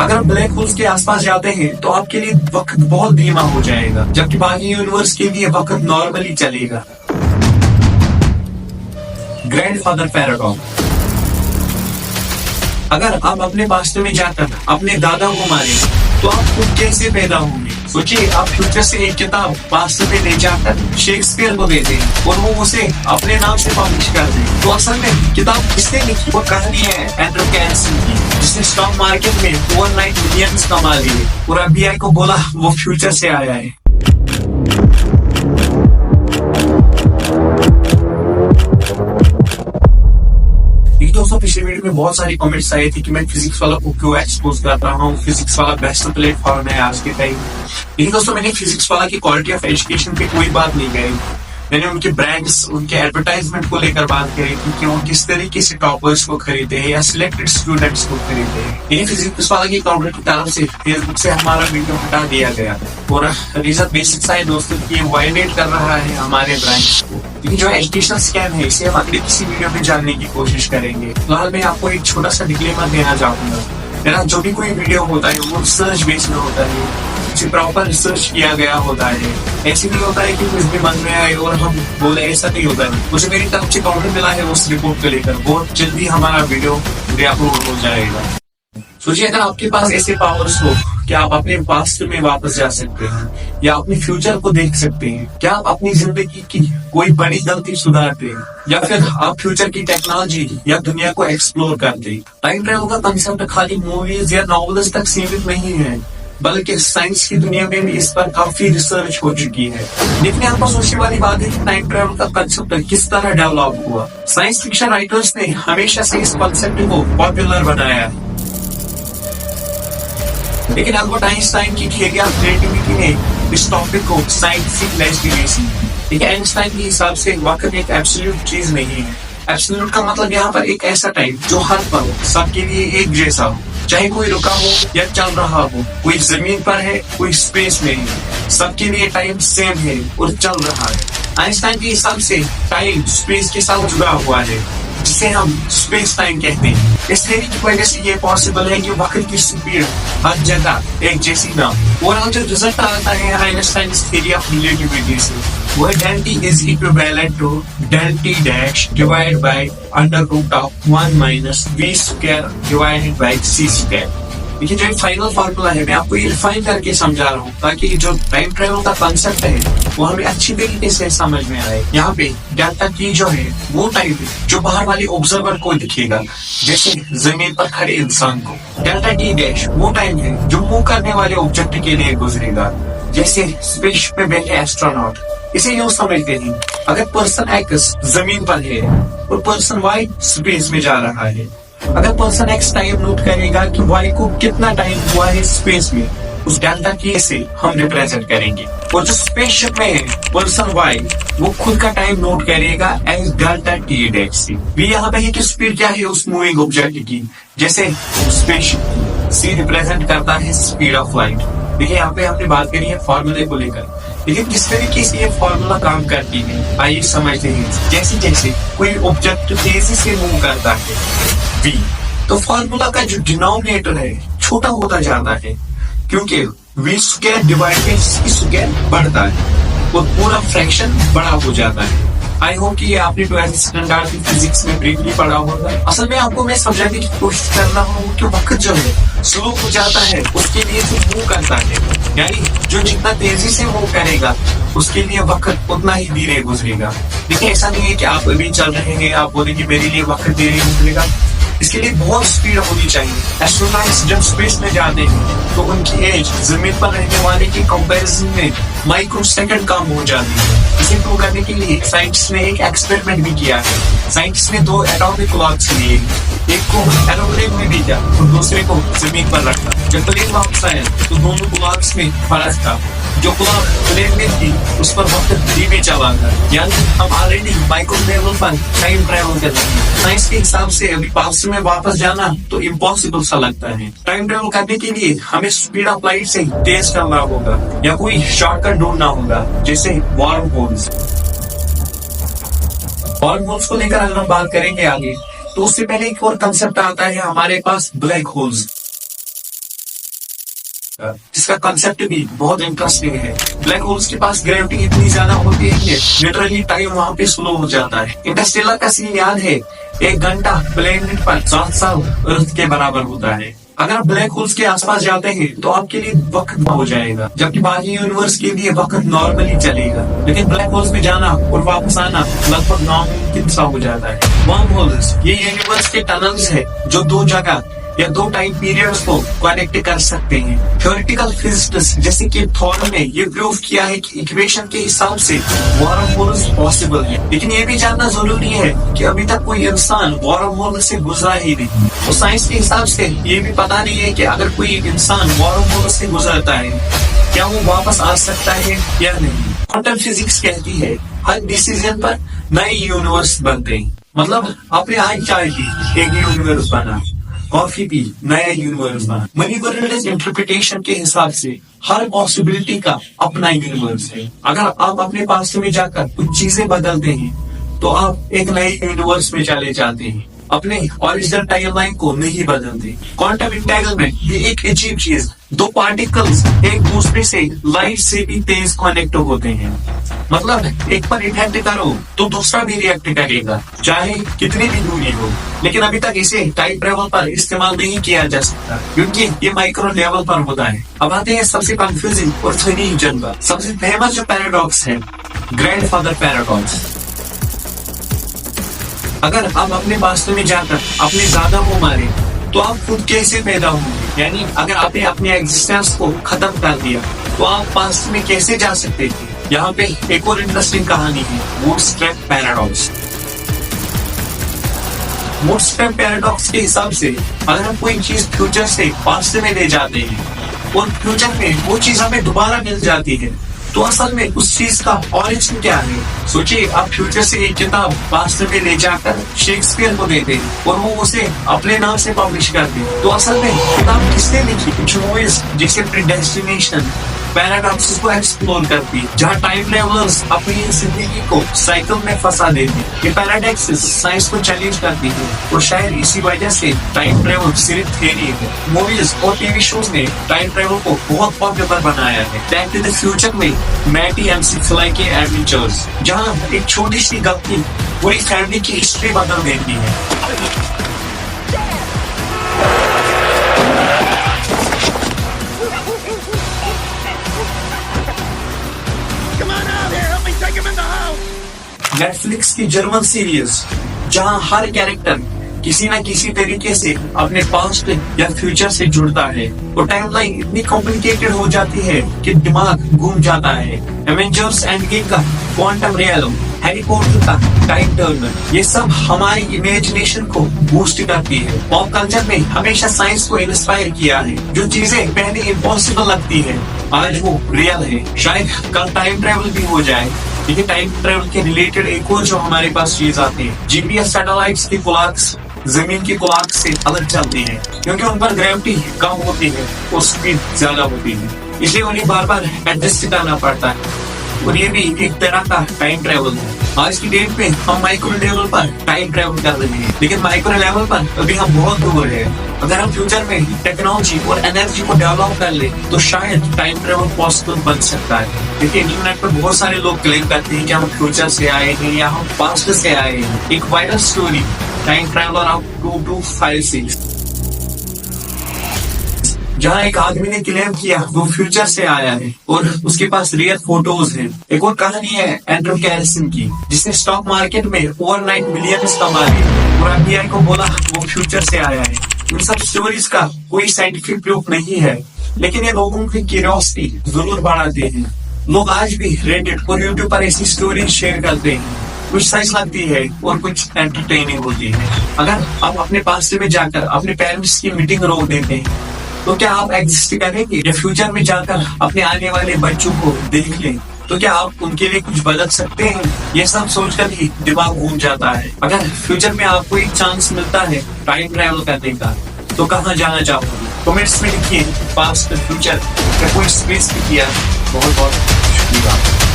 अगर आप black holes के आसपास जाते हैं तो आपके लिए वक्त बहुत धीमा हो जाएगा, जबकि बाकी यूनिवर्स के लिए वक्त नॉर्मली चलेगा। Grandfather paradox. अगर आप अपने पास्ट में जाकर अपने दादा को मारे तो आप खुद कैसे पैदा होंगे? सोचिए, आप फ्यूचर से एक किताब पास्ट में ले जाकर शेक्सपियर को दे दें और वो उसे अपने नाम से पब्लिश कर दे, तो असल में किताब किसने लिखी? वो कहानी है एंड्रू कैंसन की, जिसने स्टॉक मार्केट में ओवरनाइट मिलियंस कमा लिए और FBI को बोला वो फ्यूचर से आया है। दोस्तों, पिछले वीडियो में बहुत सारी कमेंट्स आई थी कि मैं फिजिक्स वाला को क्यों एक्सपोज कर रहा हूँ, फिजिक्स वाला बेस्ट प्लेटफॉर्म है आज के टाइम। लेकिन दोस्तों, मैंने फिजिक्स वाला की क्वालिटी ऑफ एजुकेशन पे कोई बात नहीं कही। मैंने उनके ब्रांड्स, उनके एडवर्टाइजमेंट को लेकर बात करी थी कि वो किस तरीके से टॉपर्स को खरीदे हैं या सिलेक्टेड स्टूडेंट्स को खरीदे हैं। लेकिन फिजिक्स वाला की काउंटर की तरफ से फेसबुक से हमारा वीडियो हटा दिया गया और रीजन बेसिक सा है दोस्तों कि वायलेट कर रहा है हमारे ब्रांड्स को। लेकिन जो एजुकेशन स्कैम है इसे हम अगले किसी वीडियो में जानने की कोशिश करेंगे। फिलहाल मैं आपको एक छोटा सा डिस्क्लेमर देना चाहूंगा। मेरा जो भी कोई वीडियो होता है वो रिसर्च बेस्ड होता है, प्रॉपर रिसर्च किया गया होता है। ऐसे नहीं होता है कि कुछ भी मन में आए और हम बोले, ऐसा नहीं होता है। मुझे मेरी तरफ से काउंटर मिला है उस रिपोर्ट को लेकर, बहुत जल्दी हमारा वीडियो अपलोड हो जाएगा। सोचिए, अगर आपके पास ऐसे पावर्स हो कि आप अपने पास्ट में वापस जा सकते हैं या अपने फ्यूचर को देख सकते हैं, क्या आप अपनी जिंदगी की कोई बड़ी गलती सुधारते हैं या फिर आप फ्यूचर की टेक्नोलॉजी या दुनिया को एक्सप्लोर करते हैं? टाइम ट्रेवल का कंसेप्ट खाली मूवीज या नॉवेल्स तक सीमित नहीं है, बल्कि साइंस की दुनिया में भी इस पर काफी रिसर्च हो चुकी है। लेकिन यहाँ पर सोचने वाली बात है कि टाइम ट्रेवल का कंसेप्ट किस तरह डेवलप हुआ। साइंस फिक्शन राइटर्स ने हमेशा से इस कंसेप्ट को पॉपुलर बनाया है, लेकिन अल्बर्ट आइंस्टाइन की थियरी ऑफ रिलेटिविटी ने इस टॉपिक को साइंटिफिक लेजिटिमेसी दी। लेकिन आइंस्टाइन के हिसाब से वक्त एक एब्सोल्यूट चीज नहीं है। एब्सोल्यूट का मतलब यहाँ पर एक ऐसा टाइम जो हर पल सबके लिए एक जैसा हो, चाहे कोई रुका हो या चल रहा हो, कोई जमीन पर है, कोई स्पेस में है, सबके लिए टाइम सेम है और चल रहा है। आइंस्टाइन के हिसाब से टाइम स्पेस के साथ जुड़ा हुआ है, जिसे हम स्पेस टाइम कहते हैं। इस थ्योरी की वजह से ये पॉसिबल है कि वक्त की स्पीड हर जगह एक जैसी ना हो। और जो रिजल्ट आता है आइंस्टाइन थ्योरी ऑफ रिलेटिविटी से, वो del T is equivalent to del T dash divide by under root of 1 minus v square divided by c square. देखिए, जो फाइनल फार्मूला है मैं आपको ये रिफाइन करके समझा रहा हूँ ताकि जो टाइम ट्रेवल का कंसेप्ट है वो हमें अच्छी तरीके से समझ में आए। यहाँ पे डेल्टा टी जो है वो टाइम है जो बाहर वाले ऑब्जर्वर को दिखेगा, जैसे जमीन पर खड़े इंसान को। डेल्टा टी डैश वो टाइम है जो मूव करने वाले ऑब्जेक्ट के लिए गुजरेगा, जैसे स्पेसशिप में बैठे एस्ट्रोनॉट। इसे यूं समझते हैं, अगर पर्सन एक्स जमीन पर है और पर्सन वाई स्पेस में जा रहा है, अगर पर्सन एक्स टाइम नोट करेगा कि वाई को कितना टाइम हुआ है स्पेस में, उस डेल्टा टी से हम रिप्रेजेंट करेंगे। और जो स्पेसशिप में है पर्सन वाई, वो खुद का टाइम नोट करेगा as delta T dash C. भी यहाँ पे है कि स्पीड क्या है उस मूविंग ऑब्जेक्ट की, जैसे स्पेसशिप की सी रिप्रेजेंट करता है स्पीड ऑफ लाइट। देखिए, यहाँ पे हमने बात करी है फॉर्मूले को लेकर, लेकिन किस तरीके से ये फॉर्मूला काम करती है आइए समझते हैं। जैसे जैसे कोई ऑब्जेक्ट तेजी से मूव करता है v, तो फॉर्मूला का जो डिनोमिनेटर है छोटा होता जाता है, क्योंकि v square divide by c square बढ़ता है और पूरा फ्रैक्शन बड़ा हो जाता है। आई होप कि ये आपने 12th स्टैंडर्ड की फिजिक्स में ब्रीफली पढ़ा होगा। असल में आपको मैं समझाने की कोशिश कर रहा हूँ कि वक्त जो है स्लो हो जाता है उसके लिए जो मूव करता है, यानी जो जितना तेजी से मूव करेगा उसके लिए वक्त उतना ही धीरे गुजरेगा। देखिए, ऐसा नहीं है कि आप अभी चल रहे हैं, आप बोलेंगे मेरे लिए वक्त धीरे गुजरेगा। इसके लिए बहुत स्पीड होनी चाहिए। एस्ट्रोनॉट्स जब स्पेस में जाते हैं तो उनकी एज जमीन पर रहने वाले की कंपैरिजन में माइक्रो सेकंड कम हो जाती है। इसे प्रूव करने के लिए साइंटिस्ट ने एक एक्सपेरिमेंट भी किया है। साइंटिस्ट ने 2 एटॉमिक क्लॉक्स लिए, एक को एरोप्लेन में भेजा और दूसरे को जमीन पर रखा। जब प्लेन वापस आया तो दोनों क्लॉक्स में फर्क था। जो क्लॉक प्लेन में थी उस पर वक्त धीमे चला था, यानी हम ऑलरेडी माइक्रो लेवल पर टाइम ट्रेवल कर रहे हैं। साइंस के हिसाब से अभी पास्ट में वापस जाना तो इम्पॉसिबल सा लगता है। टाइम ट्रेवल करने के लिए हमें स्पीड ऑफ लाइट से तेज करना होगा या कोई शॉर्टकट ढूंढना होगा, जैसे वार्म होल्स। वार्म होल्स को लेकर अगर हम बात करेंगे आगे, तो उससे पहले एक और कंसेप्ट आता है हमारे पास, ब्लैक होल्स। जिसका कंसेप्ट भी बहुत इंटरेस्टिंग है। ब्लैक होल्स के पास ग्रेविटी इतनी ज्यादा होती है कि लिटरली टाइम वहां पे स्लो हो जाता है। इंटरस्टेलर का सीन याद है, 1 घंटा प्लेनेट पर 7 साल अर्थ के बराबर होता है। अगर आप ब्लैक होल्स के आसपास जाते हैं तो आपके लिए वक्त हो जाएगा, जबकि बाकी यूनिवर्स के लिए वक्त नॉर्मली चलेगा। लेकिन ब्लैक होल्स में जाना और वापस आना लगभग नॉर्मल सा हो जाता है। वर्म होल्स ये यूनिवर्स के टनल्स है जो 2 जगह या 2 टाइम पीरियड्स को कनेक्ट कर सकते हैं। थ्योरेटिकल फिजिसिस्ट जैसे कि थॉर ने ये प्रूव किया है कि इक्वेशन के हिसाब से वर्म होल्स पॉसिबल है। लेकिन ये भी जानना जरूरी है कि अभी तक कोई इंसान वर्म होल से गुजरा ही नहीं। तो साइंस के हिसाब से ये भी पता नहीं है कि अगर कोई इंसान वर्म होल से गुजरता है क्या वो वापस आ सकता है या नहीं। क्वांटम फिजिक्स कहती है हर डिसीजन पर नए यूनिवर्स बनते हैं। मतलब आपने आज चाय पी, एक यूनिवर्स बना, कॉफी पी, नया यूनिवर्स बना। मनी वर्ल्ड इंटरप्रिटेशन के हिसाब से हर पॉसिबिलिटी का अपना यूनिवर्स है। अगर आप अपने पास्ट में जाकर कुछ चीजें बदलते हैं तो आप एक नए यूनिवर्स में चले जाते हैं, अपने ओरिजिनल टाइमलाइन को नहीं बदलते। क्वांटम इंटेंगलमेंट ये एक अजीब चीज, 2 पार्टिकल्स एक दूसरे से लाइट से भी तेज कनेक्ट होते हैं। मतलब एक पर इफेक्ट करो तो दूसरा भी रिएक्ट करेगा, चाहे कितनी भी दूरी हो। लेकिन अभी तक इसे टाइम ट्रेवल पर इस्तेमाल नहीं किया जा सकता क्योंकि ये माइक्रो लेवल पर होता है। अब आते हैं सबसे कंफ्यूजिंग और फनी जनता, सबसे फेमस जो पैराडॉक्स है, ग्रैंडफादर पैराडॉक्स। अगर आप अपने पास्ट में जाकर अपने दादा को मारे तो आप खुद कैसे पैदा होंगे? यानी अगर आपने अपने एग्जिस्टेंस को खत्म कर दिया तो आप पास्ट में कैसे जा सकते थे? यहाँ पे एक और इंटरेस्टिंग कहानी है, बूटस्ट्रैप पैराडॉक्स। बूटस्ट्रैप पैराडॉक्स के हिसाब से अगर हम कोई चीज फ्यूचर से पास्ट में ले जाते हैं और फ्यूचर में वो चीज हमें दोबारा मिल जाती है तो असल में उस चीज का ऑरिजिन क्या है? सोचिए आप फ्यूचर से एक किताब पास्ट में ले जाकर शेक्सपियर को देते और वो उसे अपने नाम से पब्लिश करते, तो असल में किताब किसने लिखी? कुछ मूवीज जैसे प्रीडेस्टिनेशन पैराडॉक्स को एक्सप्लोर करती है, जहाँ टाइम ट्रेवलर्स अपनी जिंदगी को साइकिल में फंसा देते हैं। ये पैराडॉक्सेस साइंस को चैलेंज करती है और शायद इसी वजह से टाइम ट्रेवल सिर्फ थियरी है। मूवीज और टीवी शोज ने टाइम ट्रेवल को बहुत पॉपुलर बनाया है। बैक टू द फ्यूचर में मैटी McFly के एडवेंचर्स, जहाँ एक छोटी सी गलती पूरी फैमिली की हिस्ट्री बदल देती है। नेटफ्लिक्स की जर्मन सीरीज, जहां हर कैरेक्टर किसी न किसी तरीके से अपने पास्ट या फ्यूचर से जुड़ता है और टाइमलाइन इतनी कॉम्प्लिकेटेड हो जाती है कि दिमाग घूम जाता है। एवेंजर्स एंड गेम का क्वांटम रियलम, हैरी पॉटर का टाइम टर्नर, ये सब हमारी इमेजिनेशन को बूस्ट करती है। पॉप कल्चर ने हमेशा साइंस को इंस्पायर किया है। जो चीजें पहले इम्पॉसिबल लगती है आज वो रियल है। शायद कल टाइम ट्रेवल भी हो जाए। लेकिन टाइम ट्रेवल के रिलेटेड एक और जो हमारे पास चीज आती है, जीपीएस सैटेलाइट्स की क्लॉक्स जमीन की क्लॉक से अलग चलती है क्योंकि उन पर ग्रेविटी कम होती है और स्पीड ज्यादा होती है, इसलिए उन्हें बार बार एडजस्ट करना पड़ता है और ये भी एक तरह का टाइम ट्रेवल है। आज की डेट में हम माइक्रो लेवल पर टाइम ट्रेवल कर रहे हैं, लेकिन माइक्रो लेवल पर अभी हम बहुत दूर है। अगर हम फ्यूचर में टेक्नोलॉजी और एनर्जी को डेवलप कर ले तो शायद टाइम ट्रेवल पॉसिबल बन सकता है। देखिए इंटरनेट पर बहुत सारे लोग क्लेम करते हैं कि हम फ्यूचर से आए हैं या हम पास्ट से आए हैं। एक viral story, time traveller of 2256, जहाँ एक आदमी ने क्लेम किया वो फ्यूचर से आया है और उसके पास रियल फोटोज हैं। एक और कहानी है एंड्रू कैरिसन की, जिसने स्टॉक मार्केट में ओवरनाइट मिलियंस कमा लिए और FBI को बोला वो फ्यूचर से आया है। इन सब स्टोरीज का कोई साइंटिफिक प्रूफ नहीं है, लेकिन ये लोगों की क्यूरियोसिटी जरूर बढ़ाते हैं। लोग आज भी रेडिट और यूट्यूब पर ऐसी स्टोरीज शेयर करते हैं, कुछ सच लगती है और कुछ एंटरटेनिंग होती है। अगर आप अपने पास्ट में जाकर अपने पेरेंट्स की मीटिंग रोक देते हैं तो क्या आप एग्जिस्ट करेंगे? या फ्यूचर में जाकर अपने आने वाले बच्चों को देख लें तो क्या आप उनके लिए कुछ बदल सकते हैं? ये सब सोचकर ही दिमाग घूम जाता है। अगर फ्यूचर में आपको एक चांस मिलता है टाइम ट्रैवल करने का तो कहाँ जाना चाहोगे? कमेंट्स में लिखिए पास्ट फ्यूचर या कोई स्पेस भी किया। बहुत बहुत शुक्रिया।